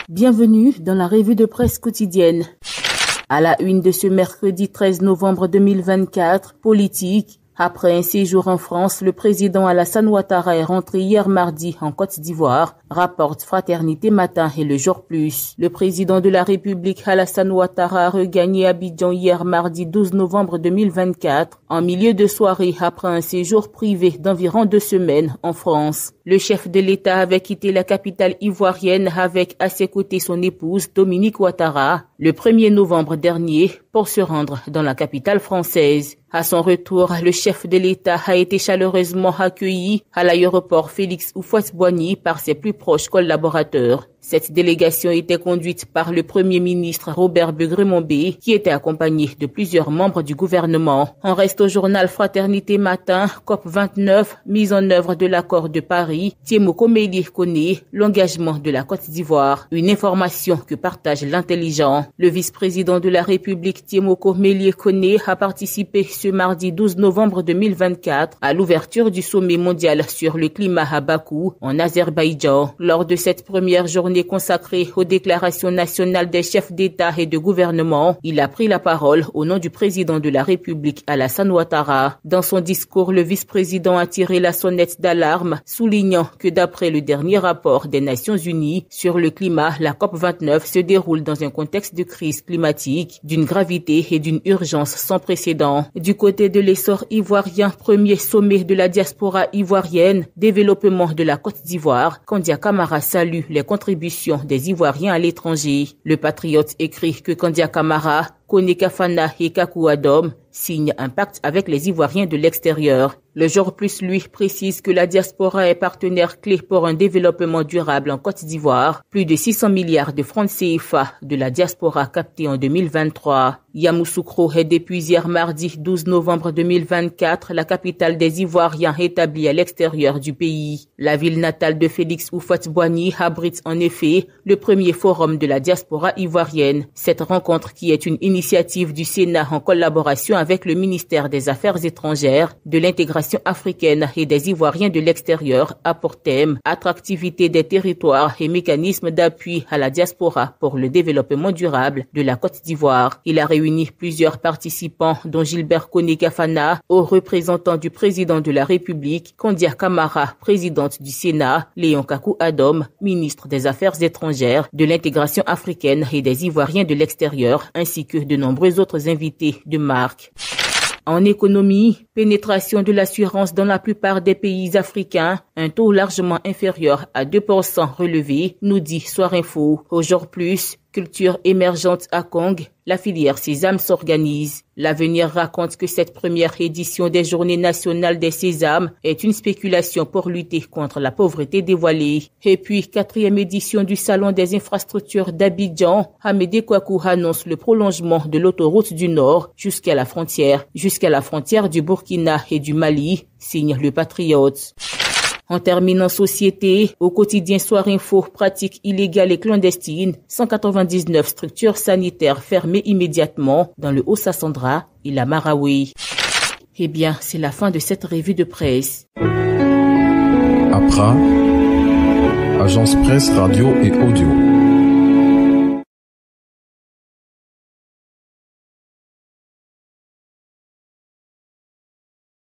Bienvenue dans la revue de presse quotidienne. À la une de ce mercredi 13 novembre 2024, politique. Après un séjour en France, le président Alassane Ouattara est rentré hier mardi en Côte d'Ivoire, rapporte Fraternité Matin et Le Jour Plus. Le président de la République Alassane Ouattara a regagné Abidjan hier mardi 12 novembre 2024, en milieu de soirée après un séjour privé d'environ 2 semaines en France. Le chef de l'État avait quitté la capitale ivoirienne avec à ses côtés son épouse Dominique Ouattara le 1er novembre dernier pour se rendre dans la capitale française. À son retour, le chef de l'État a été chaleureusement accueilli à l'aéroport Félix Houphouët-Boigny par ses plus proches collaborateurs. Cette délégation était conduite par le Premier ministre Robert Begré-Mombé, qui était accompagné de plusieurs membres du gouvernement. On reste au journal Fraternité Matin, COP29, mise en œuvre de l'accord de Paris. Tiemoko Mélié connaît l'engagement de la Côte d'Ivoire. Une information que partage l'intelligent. Le vice-président de la République, Tiemoko Mélié connaît, a participé ce mardi 12 novembre 2024 à l'ouverture du sommet mondial sur le climat à Bakou, en Azerbaïdjan. Lors de cette première journée consacrée aux déclarations nationales des chefs d'État et de gouvernement, il a pris la parole au nom du président de la République Alassane Ouattara. Dans son discours, le vice-président a tiré la sonnette d'alarme, soulignant que d'après le dernier rapport des Nations Unies sur le climat, la COP29 se déroule dans un contexte de crise climatique, d'une gravité et d'une urgence sans précédent. Du côté de l'essor ivoirien, premier sommet de la diaspora ivoirienne, développement de la Côte d'Ivoire, Kandia Camara salue les contributions des Ivoiriens à l'étranger. Le patriote écrit que Kandia Camara, Kone Kafana et Kakou Adom signent un pacte avec les Ivoiriens de l'extérieur. Le Jour Plus, lui, précise que la diaspora est partenaire clé pour un développement durable en Côte d'Ivoire. Plus de 600 milliards de francs CFA de la diaspora captés en 2023. Yamoussoukro est depuis hier mardi 12 novembre 2024 la capitale des Ivoiriens établie à l'extérieur du pays. La ville natale de Félix Houphouët-Boigny abrite en effet le premier forum de la diaspora ivoirienne. Cette rencontre, qui est une initiative du Sénat en collaboration avec le ministère des Affaires étrangères, de l'intégration africaine et des Ivoiriens de l'extérieur, a pour thème attractivité des territoires et mécanismes d'appui à la diaspora pour le développement durable de la Côte d'Ivoire. Il a réuni plusieurs participants, dont Gilbert Kone Kafana, aux représentants du président de la République, Kandia Camara, présidente du Sénat, Léon Kakou Adom, ministre des Affaires étrangères, de l'intégration africaine et des Ivoiriens de l'extérieur, ainsi que de nombreux autres invités de marque. En économie, pénétration de l'assurance dans la plupart des pays africains, un taux largement inférieur à 2% relevé, nous dit Soir Info. Au Jour Plus, culture émergente à Kong, la filière Sésame s'organise. L'Avenir raconte que cette première édition des Journées nationales des sésames est une spéculation pour lutter contre la pauvreté dévoilée. Et puis, 4e édition du Salon des infrastructures d'Abidjan, Amédée Kouakou annonce le prolongement de l'autoroute du Nord jusqu'à la frontière du Burkina et du Mali, signe Le Patriote. En terminant société, au quotidien Soir Info, pratiques illégales et clandestines, 199 structures sanitaires fermées immédiatement dans le Haut-Sassandra et la Marawi. Eh bien, c'est la fin de cette revue de presse. APRA, Agence Presse Radio et Audio.